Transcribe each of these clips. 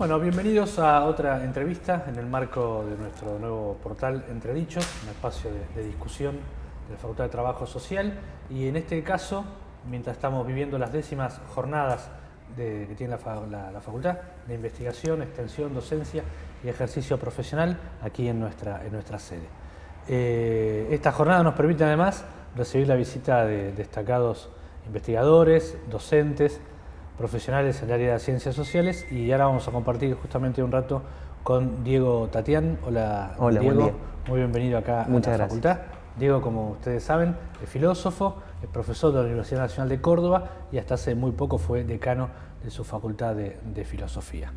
Bueno, bienvenidos a otra entrevista en el marco de nuestro nuevo portal Entredichos, un espacio de discusión de la Facultad de Trabajo Social, y en este caso, mientras estamos viviendo las 10º jornadas que tiene la Facultad de Investigación, Extensión, Docencia y Ejercicio Profesional aquí en nuestra sede. Esta jornada nos permite además recibir la visita de destacados investigadores, docentes, profesionales en el área de ciencias sociales, y ahora vamos a compartir justamente un rato con Diego Tatián. Hola Diego, buen día. Muy bienvenido acá. Muchas a la facultad. Diego, como ustedes saben, es filósofo, es profesor de la Universidad Nacional de Córdoba y hasta hace muy poco fue decano de su facultad de filosofía.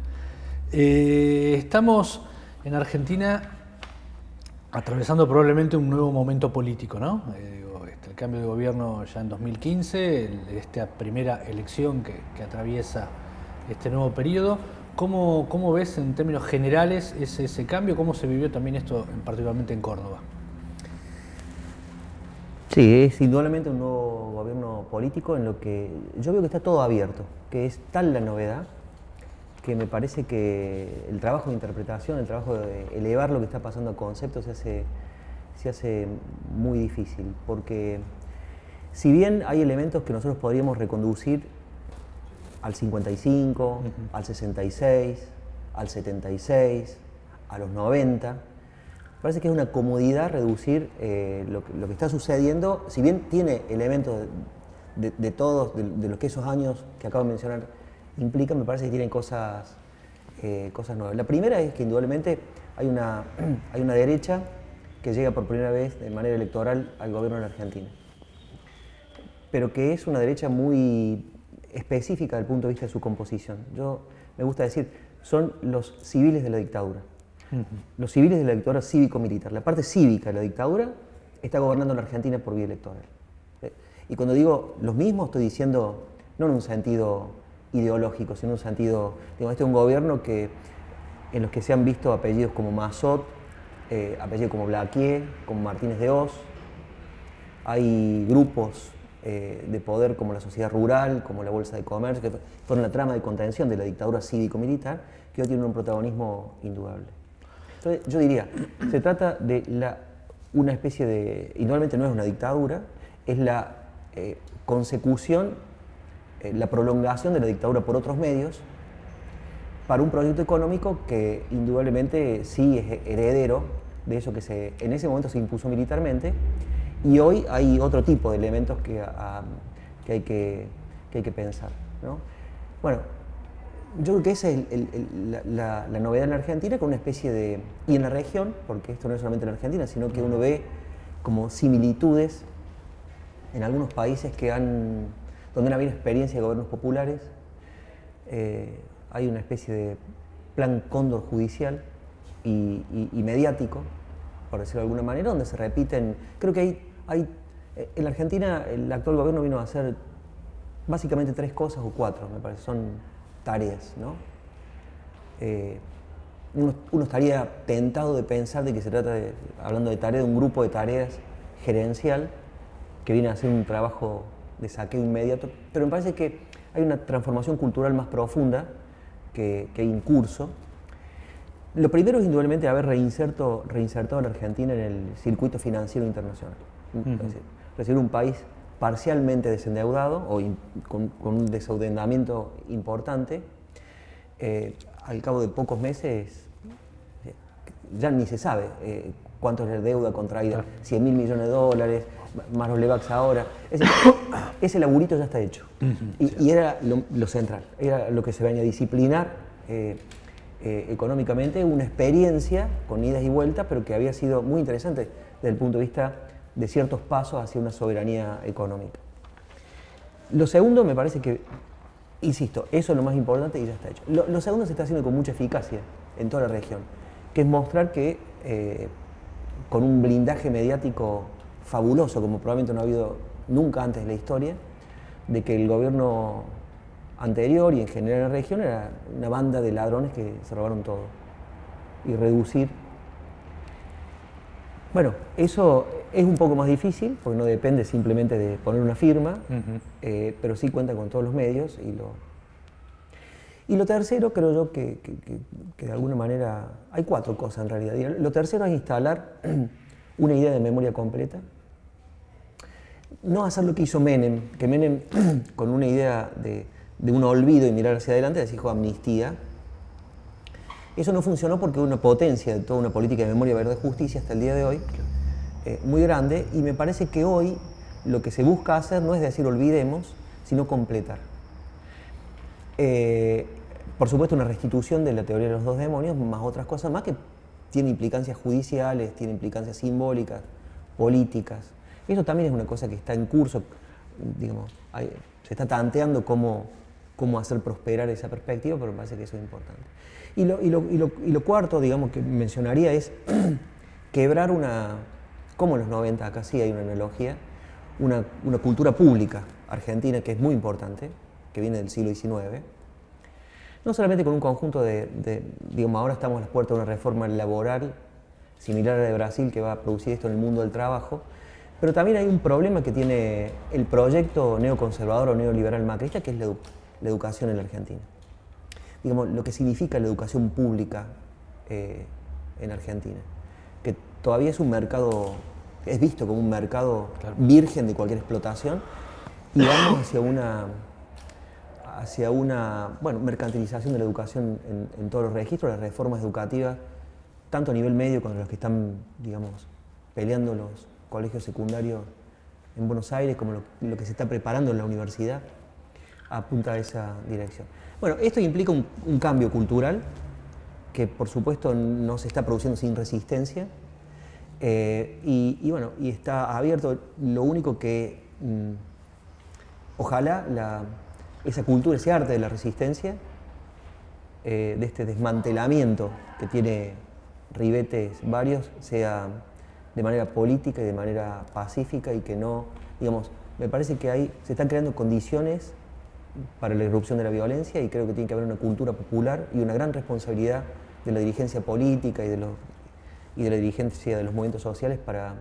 Estamos en Argentina atravesando probablemente un nuevo momento político, ¿no? El cambio de gobierno ya en 2015, esta primera elección que atraviesa este nuevo periodo. ¿Cómo ves en términos generales ese cambio? ¿Cómo se vivió también esto particularmente en Córdoba? Sí, es indudablemente un nuevo gobierno político en lo que yo veo que está todo abierto, que es tal la novedad que me parece que el trabajo de interpretación, el trabajo de elevar lo que está pasando a conceptos se hace muy difícil, porque si bien hay elementos que nosotros podríamos reconducir al 55, al 66, al 76, a los 90, parece que es una comodidad reducir lo que está sucediendo, si bien tiene elementos de todos, de los que esos años que acabo de mencionar implican, me parece que tienen cosas nuevas. La primera es que indudablemente hay una derecha que llega por primera vez de manera electoral al gobierno de la Argentina, pero que es una derecha muy específica desde el punto de vista de su composición. Me gusta decir, son los civiles de la dictadura. Los civiles de la dictadura cívico-militar. La parte cívica de la dictadura está gobernando la Argentina por vía electoral. Y cuando digo los mismos, estoy diciendo no en un sentido ideológico, sino en un sentido, este es un gobierno en los que se han visto apellidos como Massot, apellidos como Blaquier, como Martínez de Hoz. Hay grupos de poder como la Sociedad Rural, como la Bolsa de Comercio, que fueron la trama de contención de la dictadura cívico-militar, que hoy tienen un protagonismo indudable. Entonces, yo diría, se trata de una especie de, indudablemente no es una dictadura, es la consecución, la prolongación de la dictadura por otros medios, para un proyecto económico que indudablemente sí es heredero de eso que en ese momento se impuso militarmente, y hoy hay otro tipo de elementos que hay que pensar, ¿no? Bueno, yo creo que esa es la novedad en la Argentina, con una especie de... y en la región, porque esto no es solamente en la Argentina, sino que uno ve como similitudes en algunos países donde no había experiencia de gobiernos populares. Hay una especie de plan cóndor judicial y mediático, por decirlo de alguna manera, donde se repiten... Creo que en la Argentina el actual gobierno vino a hacer básicamente 3 cosas o 4, me parece, son tareas, ¿no? Uno estaría tentado de pensar de que se trata hablando de tarea, de un grupo de tareas gerencial que viene a hacer un trabajo de saqueo inmediato, pero me parece que hay una transformación cultural más profunda que hay en curso. Lo primero es indudablemente haber reinsertado a la Argentina en el circuito financiero internacional. Es decir, un país parcialmente desendeudado o con un desendeudamiento importante, al cabo de pocos meses ya ni se sabe cuánto es la deuda contraída, 100.000 millones de dólares, más los LEVAX ahora. Es decir, ese laburito ya está hecho. Y era lo central, era lo que se venía a disciplinar económicamente, una experiencia con idas y vueltas, pero que había sido muy interesante desde el punto de vista de ciertos pasos hacia una soberanía económica. Lo segundo me parece que, insisto, eso es lo más importante y ya está hecho. Lo segundo se está haciendo con mucha eficacia en toda la región, que es mostrar que con un blindaje mediático fabuloso, como probablemente no ha habido nunca antes en la historia, de que el gobierno anterior y en general en la región era una banda de ladrones que se robaron todo. Y reducir... Bueno, eso es un poco más difícil, porque no depende simplemente de poner una firma, pero sí cuenta con todos los medios. Y lo tercero, creo yo, que de alguna manera, hay 4 cosas en realidad. Y lo tercero es instalar una idea de memoria completa. No hacer lo que hizo Menem, que Menem, con una idea de un olvido y mirar hacia adelante, dijo amnistía. Eso no funcionó porque hubo una potencia de toda una política de memoria, verdad y justicia hasta el día de hoy, muy grande, y me parece que hoy lo que se busca hacer no es decir olvidemos, sino completar. Por supuesto, una restitución de la teoría de los 2 demonios, más otras cosas más que tienen implicancias judiciales, tienen implicancias simbólicas, políticas. Eso también es una cosa que está en curso, digamos, se está tanteando cómo hacer prosperar esa perspectiva, pero me parece que eso es importante. Y lo cuarto, digamos, que mencionaría es quebrar como en los 90, acá sí hay una analogía, una cultura pública argentina que es muy importante, que viene del siglo XIX, no solamente con un conjunto digamos, ahora estamos a las puertas de una reforma laboral similar a la de Brasil que va a producir esto en el mundo del trabajo, pero también hay un problema que tiene el proyecto neoconservador o neoliberal macrista, que es la educación en la Argentina. Digamos, lo que significa la educación pública en Argentina, que todavía es un mercado, es visto como un mercado virgen de cualquier explotación, y vamos hacia una mercantilización de la educación en todos los registros, las reformas educativas, tanto a nivel medio con los que están, digamos, peleando los colegios secundarios en Buenos Aires, como lo que se está preparando en la universidad, apunta a esa dirección. Bueno, esto implica un cambio cultural que, por supuesto, no se está produciendo sin resistencia, y está abierto. Lo único que ojalá esa cultura, ese arte de la resistencia, de este desmantelamiento que tiene ribetes varios, sea de manera política y de manera pacífica, y que no, digamos, me parece que se están creando condiciones para la irrupción de la violencia, y creo que tiene que haber una cultura popular y una gran responsabilidad de la dirigencia política y de la dirigencia de los movimientos sociales para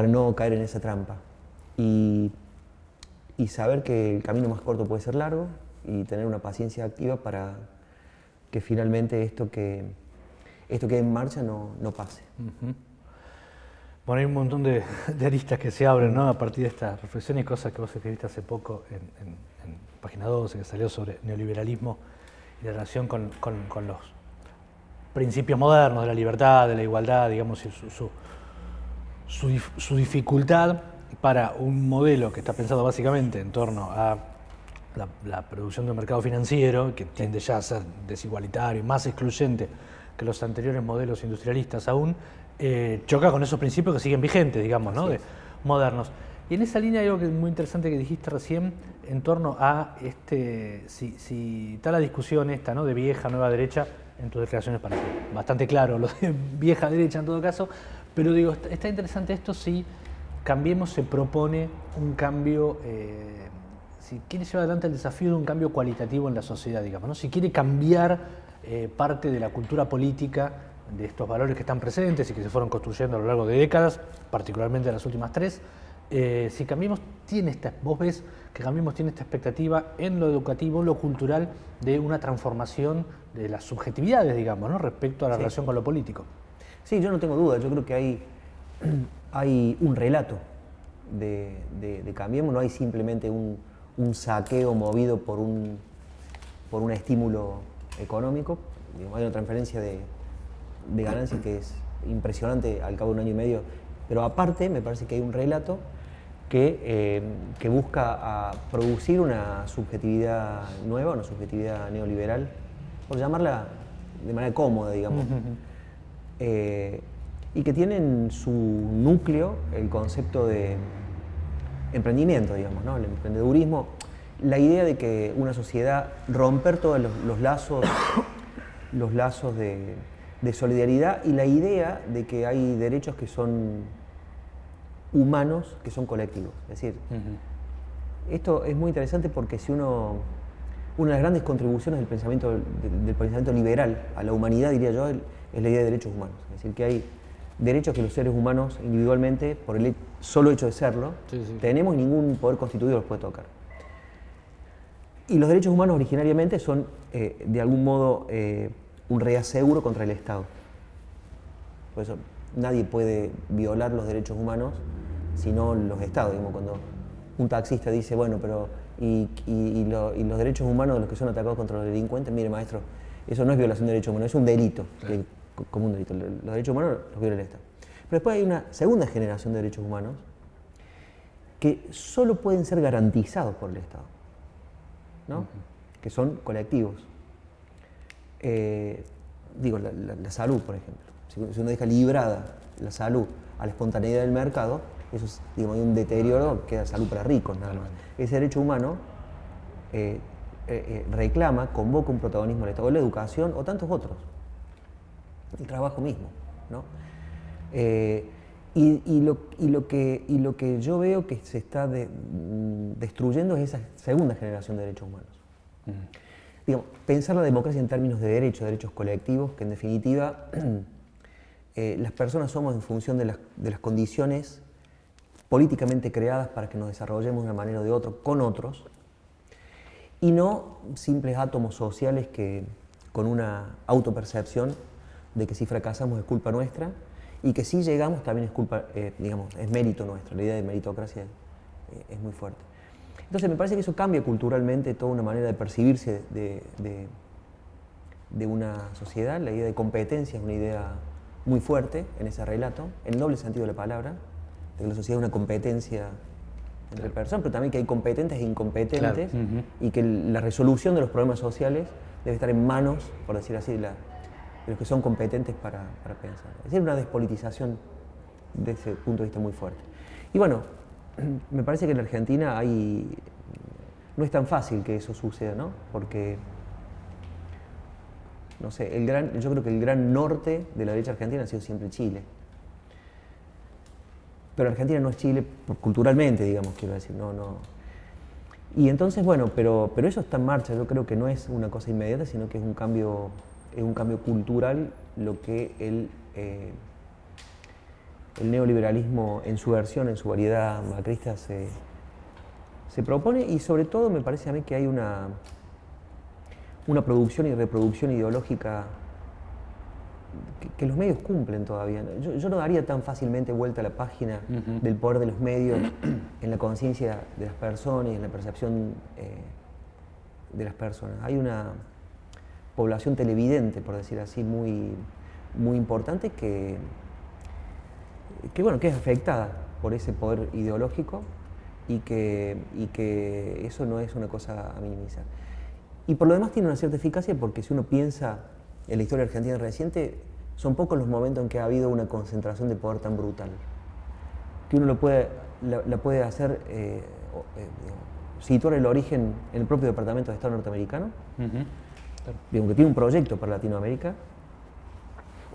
no caer en esa trampa. Y saber que el camino más corto puede ser largo, y tener una paciencia activa para que finalmente esto que hay en marcha no pase. Uh-huh. Bueno, hay un montón de aristas que se abren, ¿no?, a partir de esta reflexión, y cosas que vos escribiste hace poco en Página 12, que salió sobre neoliberalismo y la relación con los principios modernos de la libertad, de la igualdad, digamos, y su dificultad para un modelo que está pensado básicamente en torno a la producción de un mercado financiero, que tiende ya a ser desigualitario y más excluyente que los anteriores modelos industrialistas aún, choca con esos principios que siguen vigentes, digamos, ¿no?, modernos. Y en esa línea hay algo que es muy interesante que dijiste recién en torno a si está la discusión esta, ¿no?, de vieja, nueva derecha. En tus declaraciones parece bastante claro lo de vieja derecha en todo caso, pero digo, está interesante esto si Cambiemos se propone un cambio, si quiere llevar adelante el desafío de un cambio cualitativo en la sociedad, digamos, ¿no? Si quiere cambiar parte de la cultura política, de estos valores que están presentes y que se fueron construyendo a lo largo de décadas, particularmente en las últimas 3, si Cambiemos vos ves que Cambiemos tiene esta expectativa en lo educativo, en lo cultural, de una transformación de las subjetividades, digamos, ¿no?, respecto a la relación con lo político. Sí, yo no tengo duda, yo creo que hay un relato de Cambiemos, no hay simplemente un saqueo movido por un estímulo económico. Digamos, hay una transferencia de ganancias que es impresionante al cabo de un año y medio, pero aparte me parece que hay un relato que busca producir una subjetividad nueva, una subjetividad neoliberal, por llamarla de manera cómoda, digamos, y que tiene en su núcleo el concepto de emprendimiento, digamos, ¿no?, el emprendedurismo, la idea de que una sociedad, romper todos los lazos de solidaridad, y la idea de que hay derechos que son humanos, que son colectivos. Es decir, esto es muy interesante porque una de las grandes contribuciones del pensamiento liberal a la humanidad, diría yo, es la idea de derechos humanos. Es decir, que hay derechos que los seres humanos individualmente, por el solo hecho de serlo, tenemos, y ningún poder constituido los puede tocar. Y los derechos humanos originariamente son, de algún modo, un reaseguro contra el Estado. Por eso nadie puede violar los derechos humanos sino los Estados. Digamos, cuando un taxista dice, bueno, pero y los derechos humanos de los que son atacados contra los delincuentes, mire, maestro, eso no es violación de derechos humanos, es un delito, Claro. como un delito. Los derechos humanos los viola el Estado. Pero después hay una segunda generación de derechos humanos que solo pueden ser garantizados por el Estado, ¿no? Que son colectivos. Digo, la salud, por ejemplo. Si uno deja librada la salud a la espontaneidad del mercado, eso es, digamos, hay un deterioro, queda salud para ricos, nada más. Ese derecho humano reclama, convoca un protagonismo del Estado, la educación o tantos otros. El trabajo mismo, ¿no? Y lo que yo veo que se está destruyendo es esa segunda generación de derechos humanos. Digamos, pensar la democracia en términos de derechos colectivos, que en definitiva las personas somos en función de las condiciones políticamente creadas para que nos desarrollemos de una manera o de otra con otros, y no simples átomos sociales que con una autopercepción de que si fracasamos es culpa nuestra y que si llegamos también es culpa, digamos, es mérito nuestro. La idea de meritocracia es muy fuerte. Entonces me parece que eso cambia culturalmente toda una manera de percibirse de una sociedad. La idea de competencia es una idea muy fuerte en ese relato, en el doble sentido de la palabra, de que la sociedad es una competencia entre personas, pero también que hay competentes e incompetentes, Claro. y que la resolución de los problemas sociales debe estar en manos, por decir así, de los que son competentes para pensar. Es decir, una despolitización de ese punto de vista muy fuerte. Y bueno, me parece que en la Argentina no es tan fácil que eso suceda, ¿no? Porque, no sé, yo creo que el gran norte de la derecha argentina ha sido siempre Chile. Pero Argentina no es Chile culturalmente, digamos, quiero decir, no. Y entonces, bueno, pero eso está en marcha. Yo creo que no es una cosa inmediata, sino que es un cambio cultural lo que el neoliberalismo en su versión, en su variedad macrista se propone, y sobre todo me parece a mí que hay una producción y reproducción ideológica que los medios cumplen todavía. Yo no daría tan fácilmente vuelta a la página del poder de los medios en la conciencia de las personas y en la percepción de las personas. Hay una población televidente, por decir así, muy, muy importante que es afectada por ese poder ideológico y que eso no es una cosa a minimizar. Y por lo demás tiene una cierta eficacia, porque si uno piensa en la historia argentina reciente, son pocos los momentos en que ha habido una concentración de poder tan brutal, que uno la puede hacer, situar el origen en el propio Departamento de Estado norteamericano, Claro. digamos, que tiene un proyecto para Latinoamérica,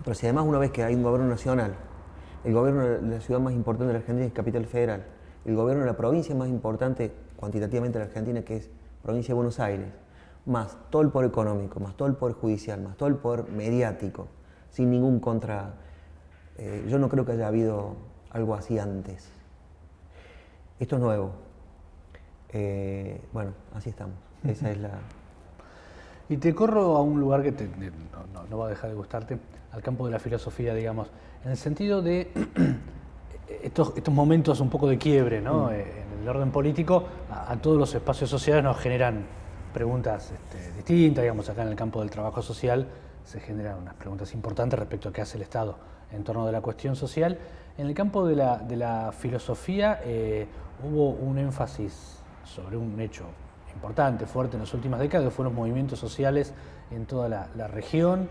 pero si además una vez que hay un gobierno nacional, el gobierno de la ciudad más importante de la Argentina es Capital Federal, el gobierno de la provincia más importante cuantitativamente de la Argentina, que es Provincia de Buenos Aires, más todo el poder económico, más todo el poder judicial, más todo el poder mediático, sin ningún contra... yo no creo que haya habido algo así antes. Esto es nuevo. Bueno, así estamos. Esa es la... Y te corro a un lugar que no va a dejar de gustarte, al campo de la filosofía, digamos, en el sentido de estos momentos un poco de quiebre, ¿no? En el orden político, a todos los espacios sociales nos generan preguntas distintas, digamos, acá en el campo del trabajo social se generan unas preguntas importantes respecto a qué hace el Estado en torno de la cuestión social. En el campo de la filosofía hubo un énfasis sobre un hecho importante, fuerte en las últimas décadas, que fueron los movimientos sociales en toda la región.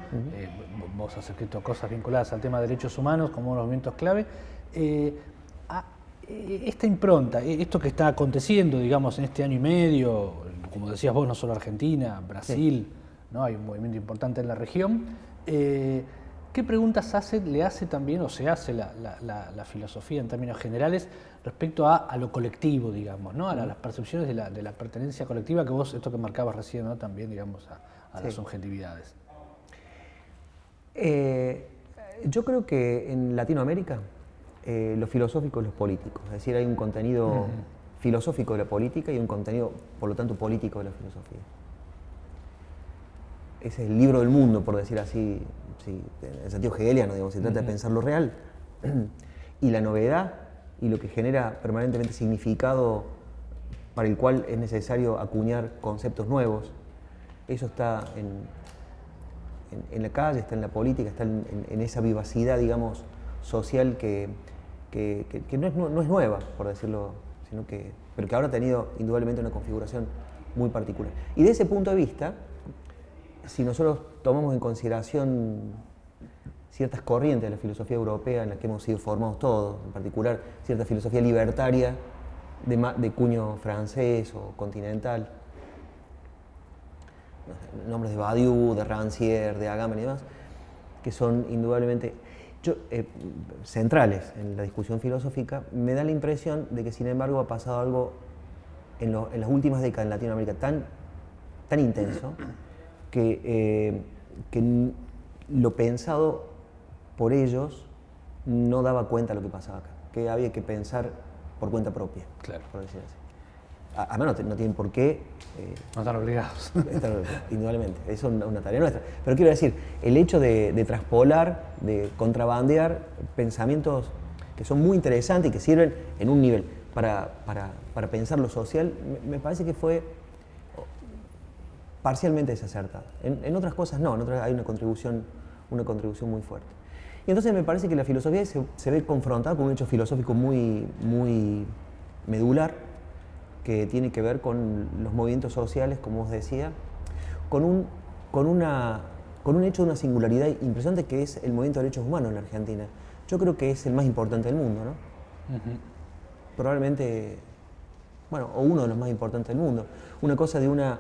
Vos has escrito cosas vinculadas al tema de derechos humanos como unos movimientos clave. Esta impronta, esto que está aconteciendo, digamos, en este año y medio, como decías vos, no solo Argentina, Brasil, sí, ¿no? Hay un movimiento importante en la región. ¿Qué preguntas le hace también, o se hace la filosofía en términos generales respecto a lo colectivo, digamos, ¿no? A las percepciones de la pertenencia colectiva, que vos, esto que marcabas recién, ¿no? También, digamos, a las subjetividades? Yo creo que en Latinoamérica lo filosófico es lo político, es decir, hay un contenido filosófico de la política y un contenido, por lo tanto, político de la filosofía. Ese es el libro del mundo, por decir así, sí, en el sentido hegeliano, digamos, se trata de pensar lo real. Y la novedad y lo que genera permanentemente significado para el cual es necesario acuñar conceptos nuevos, eso está en la calle, está en la política, está en esa vivacidad, digamos, social que no es nueva, por decirlo, pero que ahora ha tenido indudablemente una configuración muy particular. Y de ese punto de vista, si nosotros tomamos en consideración ciertas corrientes de la filosofía europea en las que hemos sido formados todos, en particular cierta filosofía libertaria de cuño francés o continental, nombres de Badiou, de Rancière, de Agamben y demás, que son indudablemente centrales en la discusión filosófica, me da la impresión de que, sin embargo, ha pasado algo en las últimas décadas en Latinoamérica tan intenso que lo pensado por ellos no daba cuenta de lo que pasaba acá, que había que pensar por cuenta propia, claro, por decir así. Además no tienen por qué... no están obligados. Indudablemente, eso es una tarea nuestra. Pero quiero decir, el hecho de traspolar, de contrabandear pensamientos que son muy interesantes y que sirven en un nivel para pensar lo social, me parece que fue parcialmente desacertado. En otras cosas no, en otras hay una contribución muy fuerte. Y entonces me parece que la filosofía se ve confrontada con un hecho filosófico muy, muy medular, que tiene que ver con los movimientos sociales, como os decía, con un hecho de una singularidad impresionante que es el movimiento de derechos humanos en la Argentina. Yo creo que es el más importante del mundo, ¿no? Uh-huh. Probablemente, bueno, o uno de los más importantes del mundo. Una cosa de una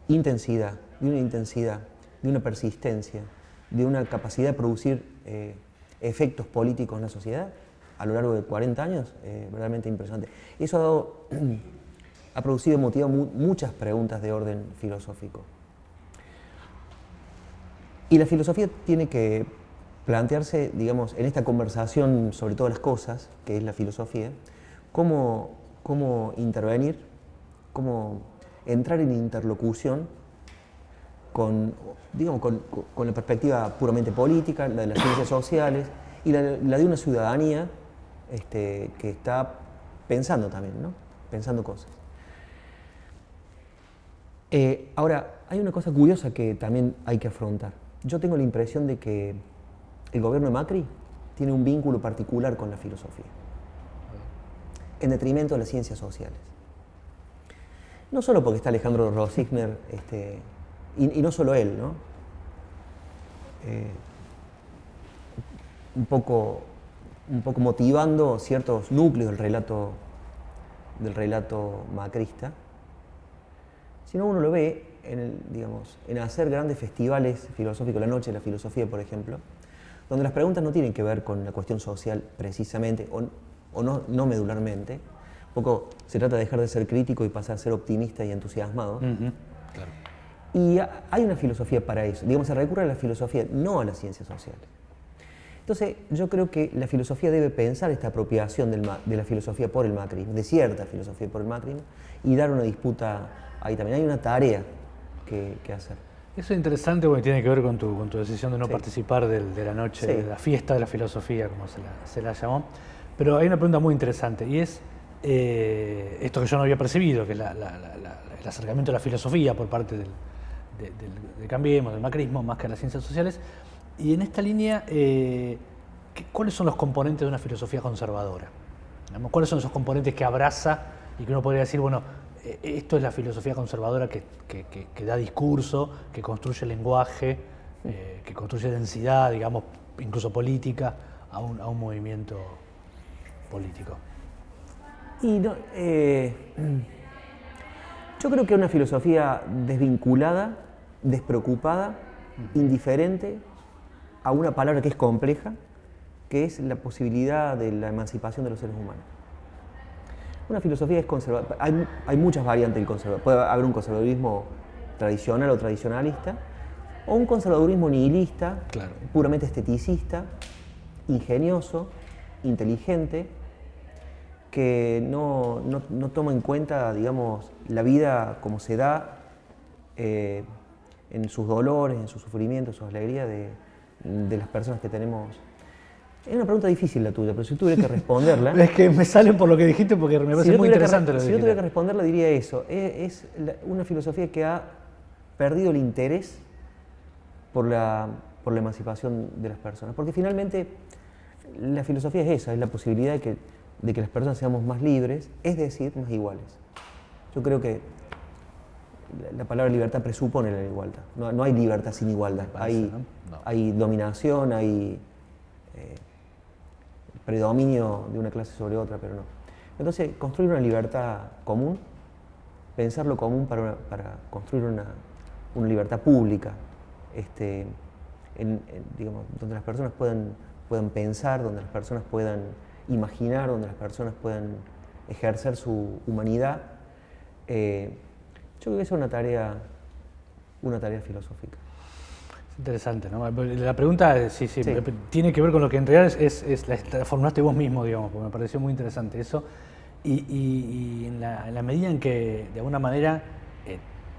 intensidad, de una persistencia, de una capacidad de producir efectos políticos en la sociedad a lo largo de 40 años, verdaderamente impresionante. Eso ha producido, motivado muchas preguntas de orden filosófico. Y la filosofía tiene que plantearse, digamos, en esta conversación sobre todas las cosas, que es la filosofía, cómo intervenir, cómo entrar en interlocución con la perspectiva puramente política, la de las ciencias sociales y la de una ciudadanía que está pensando también, ¿no? Pensando cosas. Ahora, hay una cosa curiosa que también hay que afrontar. Yo tengo la impresión de que el gobierno de Macri tiene un vínculo particular con la filosofía, en detrimento de las ciencias sociales. No solo porque está Alejandro Rosichner, y no solo él, ¿no? Un poco motivando ciertos núcleos del relato macrista, sino uno lo ve en hacer grandes festivales filosóficos, la Noche de la Filosofía, por ejemplo, donde las preguntas no tienen que ver con la cuestión social precisamente, o no medularmente. Un poco se trata de dejar de ser crítico y pasar a ser optimista y entusiasmado. Uh-huh. Claro. Y hay una filosofía para eso. Digamos, se recurre a la filosofía, no a las ciencias sociales. Entonces, yo creo que la filosofía debe pensar esta apropiación de la filosofía por el macrismo, de cierta filosofía por el macrismo, y dar una disputa ahí también. Hay una tarea que hacer. Eso es interesante porque tiene que ver con tu decisión de no participar de la noche, de la fiesta de la filosofía, como se la llamó. Pero hay una pregunta muy interesante, y es esto que yo no había percibido, que es el acercamiento a la filosofía por parte de Cambiemos, del macrismo, más que a las ciencias sociales. Y en esta línea, ¿cuáles son los componentes de una filosofía conservadora? ¿Cuáles son esos componentes que abraza y que uno podría decir, bueno, esto es la filosofía conservadora que da discurso, que construye lenguaje, que construye densidad, digamos, incluso política, a un movimiento político? Y no, yo creo que una filosofía desvinculada, despreocupada, indiferente a una palabra que es compleja, que es la posibilidad de la emancipación de los seres humanos. Una filosofía es conservadora. Hay muchas variantes del conservadurismo. Puede haber un conservadurismo tradicional o tradicionalista, o un conservadurismo nihilista, claro, puramente esteticista, ingenioso, inteligente, que no toma en cuenta, digamos, la vida como se da en sus dolores, en sus sufrimientos, en sus alegrías de las personas que tenemos. Es una pregunta difícil la tuya, pero si tuviera que responderla... Es que me sale por lo que dijiste porque me parece muy interesante lo que dijiste. Si yo tuviera que responderla diría eso. Es una filosofía que ha perdido el interés por la emancipación de las personas. Porque finalmente la filosofía es esa, es la posibilidad de que las personas seamos más libres, es decir, más iguales. Yo creo que la palabra libertad presupone la igualdad. No hay libertad sin igualdad. Hay dominación, hay predominio de una clase sobre otra, pero no. Entonces, construir una libertad común, pensar lo común para construir una libertad pública, digamos, donde las personas puedan pensar, donde las personas puedan imaginar, donde las personas puedan ejercer su humanidad. Yo creo que esa es una tarea filosófica. Interesante, ¿no? La pregunta sí. Tiene que ver con lo que en realidad la formulaste vos mismo, digamos, porque me pareció muy interesante eso. Y en la medida en que, de alguna manera,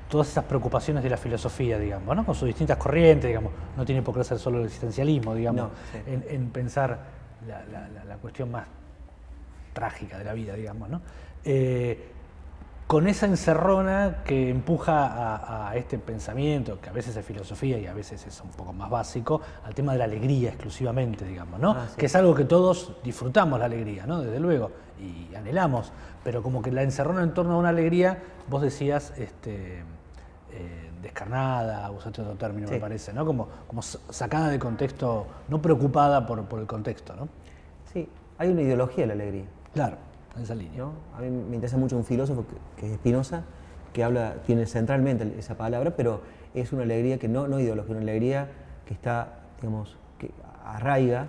todas esas preocupaciones de la filosofía, digamos, ¿no? Con sus distintas corrientes, digamos, no tiene por qué ser solo el existencialismo, digamos, no, sí. en pensar la cuestión más trágica de la vida, digamos, ¿no? Con esa encerrona que empuja a este pensamiento, que a veces es filosofía y a veces es un poco más básico, al tema de la alegría exclusivamente, digamos, ¿no? Sí. Que es algo que todos disfrutamos, la alegría, ¿no? Desde luego, y anhelamos, pero como que la encerrona en torno a una alegría, vos decías, descarnada, usaste otro término, sí. Me parece, ¿no? Como sacada de contexto, no preocupada por el contexto, ¿no? Sí, hay una ideología de la alegría. Claro. Esa línea. ¿No? A mí me interesa mucho un filósofo que es Spinoza, que tiene centralmente esa palabra, pero es una alegría que no ideología, una alegría que está, digamos, que arraiga,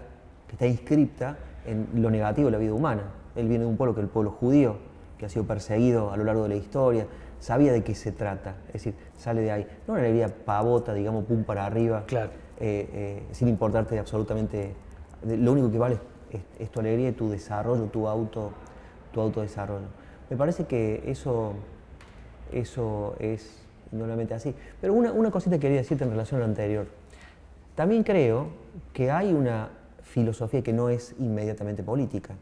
que está inscripta en lo negativo de la vida humana. Él viene de un pueblo que es el pueblo judío, que ha sido perseguido a lo largo de la historia, sabía de qué se trata, es decir, sale de ahí. No una alegría pavota, digamos, pum para arriba, claro. Sin importarte absolutamente, lo único que vale es tu alegría y tu desarrollo, tu autodesarrollo. Me parece que eso es indudablemente así. Pero una cosita que quería decirte en relación a lo anterior. También creo que hay una filosofía que no es inmediatamente política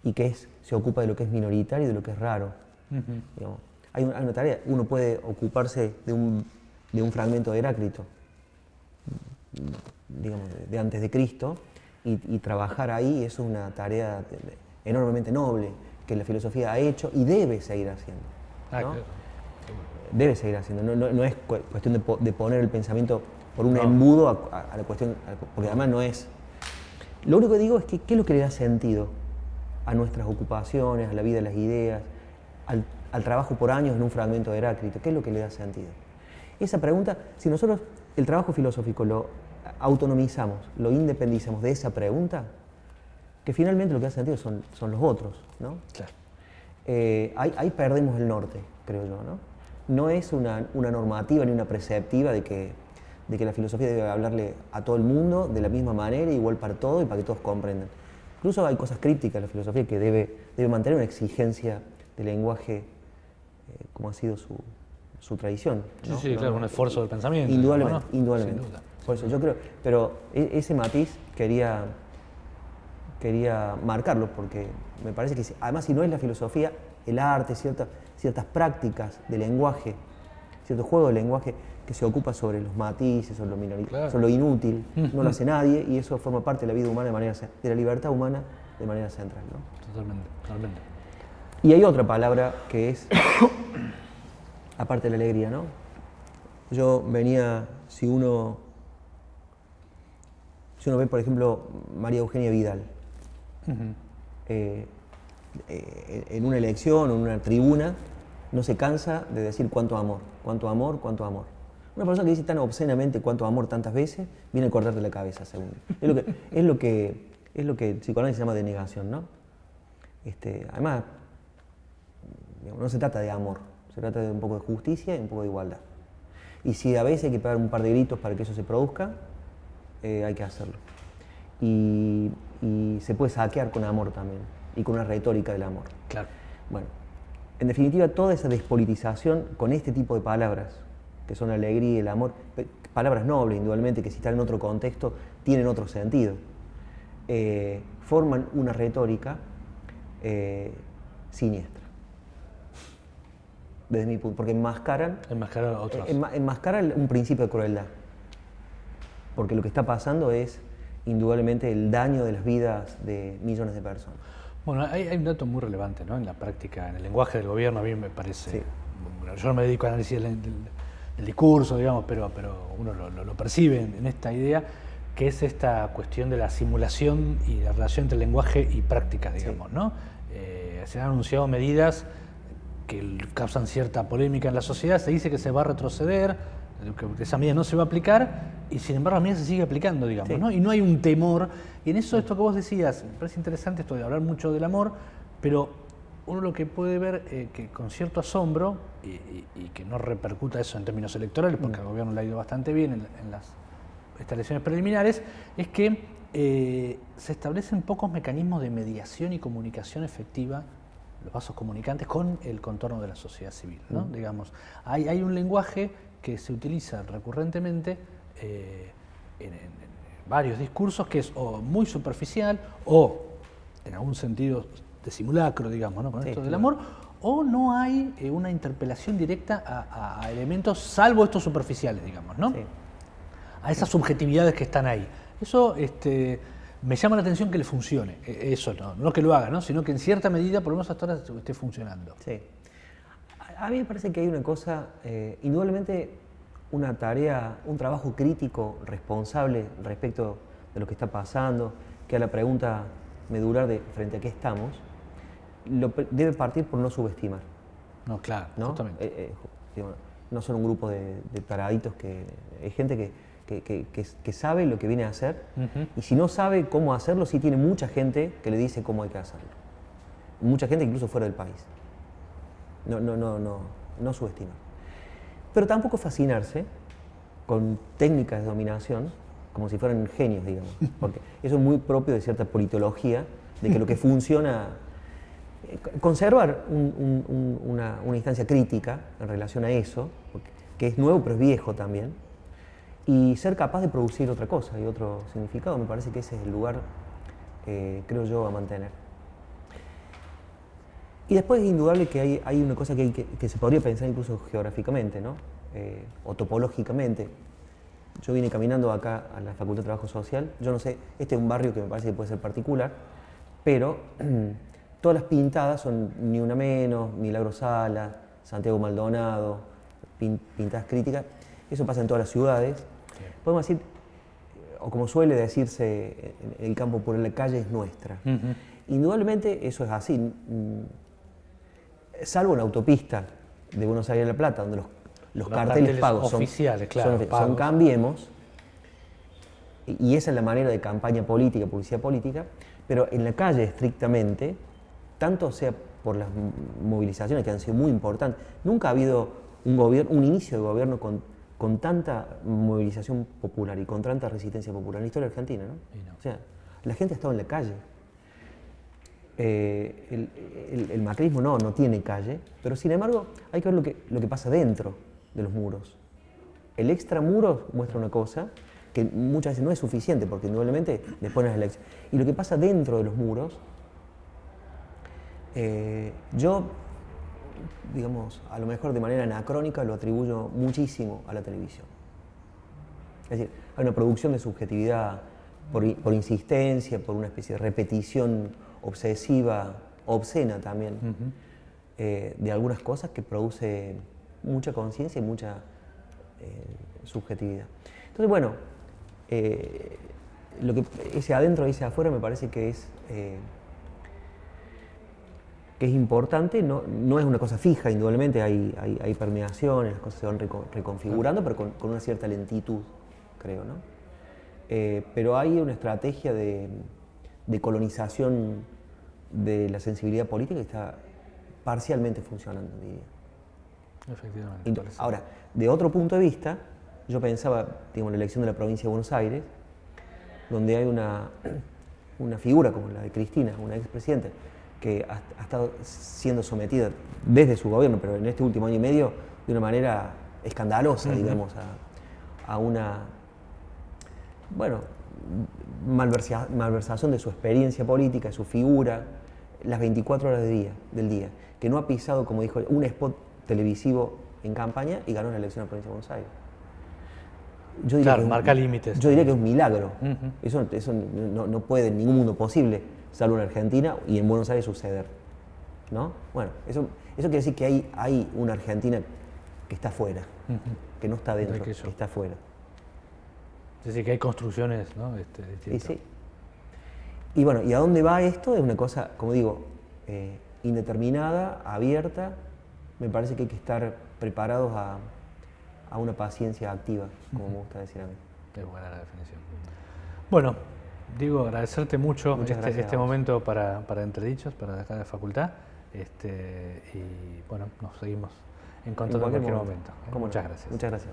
y que se ocupa de lo que es minoritario y de lo que es raro. Uh-huh. Digamos, hay una tarea, uno puede ocuparse de un fragmento de Heráclito, digamos, de antes de Cristo, y trabajar ahí. Eso es una tarea enormemente noble que la filosofía ha hecho y debe seguir haciendo, ¿no? Claro. Debe seguir haciendo, no es cuestión de poner el pensamiento por un embudo a la cuestión, porque además no es... Lo único que digo es que qué es lo que le da sentido a nuestras ocupaciones, a la vida de las ideas, al trabajo por años en un fragmento de Heráclito, qué es lo que le da sentido. Esa pregunta, si nosotros el trabajo filosófico lo autonomizamos, lo independizamos de esa pregunta, que finalmente lo que da sentido son los otros, ¿no? Claro. Ahí perdemos el norte, creo yo, ¿no? No es una normativa ni una preceptiva de que la filosofía debe hablarle a todo el mundo de la misma manera, igual para todo y para que todos comprendan. Incluso hay cosas críticas de la filosofía que debe mantener una exigencia de lenguaje como ha sido su tradición, ¿no? Sí, claro, un esfuerzo del pensamiento. Indudablemente, ¿no? indudablemente. Sin duda. Por eso yo creo, pero ese matiz quería marcarlo, porque me parece que además si no es la filosofía, el arte, ciertas prácticas de lenguaje, cierto juego de lenguaje que se ocupa sobre los matices, sobre lo minoritario, claro, sobre lo inútil, no lo hace nadie, y eso forma parte de la vida humana de la libertad humana de manera central, ¿no? Totalmente. Y hay otra palabra que es, aparte de la alegría, ¿no? Yo venía, si uno ve, por ejemplo, María Eugenia Vidal, uh-huh, en una elección o en una tribuna, no se cansa de decir cuánto amor, cuánto amor, cuánto amor. Una persona que dice tan obscenamente cuánto amor tantas veces, viene a cortarte la cabeza, según. Es lo que el psicoanálisis se llama denegación, ¿no? Además, digamos, no se trata de amor, se trata de un poco de justicia y un poco de igualdad. Y si a veces hay que pegar un par de gritos para que eso se produzca, hay que hacerlo. Y se puede saquear con amor también. y con una retórica del amor. Claro. Bueno, en definitiva, toda esa despolitización con este tipo de palabras, que son la alegría y el amor, palabras nobles, indudablemente, que si están en otro contexto, tienen otro sentido, forman una retórica siniestra, desde mi punto, porque enmascaran un principio de crueldad, porque lo que está pasando es indudablemente el daño de las vidas de millones de personas. Bueno, hay un dato muy relevante, ¿no? En la práctica, en el lenguaje del gobierno, a mí me parece. Sí. Bueno, yo no me dedico a análisis del discurso, digamos, pero uno lo percibe en esta idea, que es esta cuestión de la simulación y la relación entre lenguaje y prácticas, digamos, sí. ¿No? Se han anunciado medidas que causan cierta polémica en la sociedad, se dice que se va a retroceder, que esa medida no se va a aplicar, y sin embargo la medida se sigue aplicando, digamos, sí. ¿No? Y no hay un temor. Y en eso, esto que vos decías, me parece interesante esto de hablar mucho del amor, pero uno lo que puede ver que con cierto asombro, y que no repercuta eso en términos electorales, porque al gobierno le ha ido bastante bien en estas elecciones preliminares, es que se establecen pocos mecanismos de mediación y comunicación efectiva, los vasos comunicantes, con el contorno de la sociedad civil, ¿no? Digamos, hay un lenguaje que se utiliza recurrentemente en varios discursos, que es o muy superficial o en algún sentido de simulacro, digamos, ¿no? Con esto del amor, o no hay una interpelación directa a elementos, salvo estos superficiales, digamos, ¿no? Sí. A esas subjetividades que están ahí. Eso me llama la atención que le funcione, eso no que lo haga, ¿no? Sino que en cierta medida, por lo menos hasta ahora, esté funcionando. Sí. A mí me parece que hay una cosa, indudablemente una tarea, un trabajo crítico, responsable respecto de lo que está pasando, que a la pregunta medular de frente a qué estamos, debe partir por no subestimar. No, claro, ¿no? Justamente. No son un grupo de taraditos, hay gente que sabe lo que viene a hacer, y si no sabe cómo hacerlo, sí tiene mucha gente que le dice cómo hay que hacerlo. Mucha gente incluso fuera del país. No subestima. Pero tampoco fascinarse con técnicas de dominación como si fueran genios, digamos, porque eso es muy propio de cierta politología, de que lo que funciona, conservar una instancia crítica en relación a eso, que es nuevo pero es viejo también, y ser capaz de producir otra cosa y otro significado, me parece que ese es el lugar, creo yo, a mantener. Y después es indudable que hay una cosa que se podría pensar incluso geográficamente, ¿no? O topológicamente. Yo vine caminando acá a la Facultad de Trabajo Social, yo no sé, este es un barrio que me parece que puede ser particular, pero todas las pintadas son Ni Una Menos, Milagro Sala, Santiago Maldonado, pintadas críticas. Eso pasa en todas las ciudades. Podemos decir, o como suele decirse en el campo, por la calle es nuestra. Indudablemente eso es así, salvo en la autopista de Buenos Aires a La Plata, donde los carteles pagos oficiales, son Cambiemos, y esa es la manera de campaña política, publicidad política, pero en la calle estrictamente, tanto sea por las movilizaciones que han sido muy importantes, nunca ha habido un inicio de gobierno con tanta movilización popular y con tanta resistencia popular en la historia argentina, ¿no? O sea, la gente ha estado en la calle. El macrismo no tiene calle, pero sin embargo hay que ver lo que pasa dentro de los muros. El extramuro muestra una cosa que muchas veces no es suficiente, porque indudablemente después de las elecciones. Y lo que pasa dentro de los muros, yo, digamos, a lo mejor de manera anacrónica lo atribuyo muchísimo a la televisión. Es decir, hay una producción de subjetividad por insistencia, por una especie de repetición obsesiva, obscena también, de algunas cosas que produce mucha conciencia y mucha subjetividad. Entonces, bueno, lo que ese adentro y ese afuera me parece que es importante, no es una cosa fija, indudablemente hay permeaciones, las cosas se van reconfigurando, pero con una cierta lentitud, creo, ¿no? Pero hay una estrategia de colonización de la sensibilidad política que está parcialmente funcionando, diría. Efectivamente. Ahora, de otro punto de vista, yo pensaba, digamos, la elección de la provincia de Buenos Aires, donde hay una figura como la de Cristina, una expresidenta, que ha estado siendo sometida desde su gobierno, pero en este último año y medio, de una manera escandalosa, digamos, a una, bueno, malversación de su experiencia política, de su figura, las 24 horas del día, que no ha pisado, como dijo, un spot televisivo en campaña y ganó la elección a la provincia de Buenos Aires. Yo diría Claro, marca límites. Yo diría que es un milagro. Eso no puede en ningún mundo posible, salvo en Argentina y en Buenos Aires suceder, ¿no? Bueno, eso quiere decir que hay una Argentina que está afuera, que no está dentro, que está afuera. Es decir, que hay construcciones, ¿no? Distintas. Y sí. Y bueno, ¿y a dónde va esto? Es una cosa, como digo, indeterminada, abierta. Me parece que hay que estar preparados a una paciencia activa, como me gusta decir a mí. Es buena la definición. Bueno, Diego, agradecerte mucho este momento para Entredichos, para acá de facultad. Y bueno, nos seguimos en contacto en cualquier momento. Muchas gracias. Muchas gracias.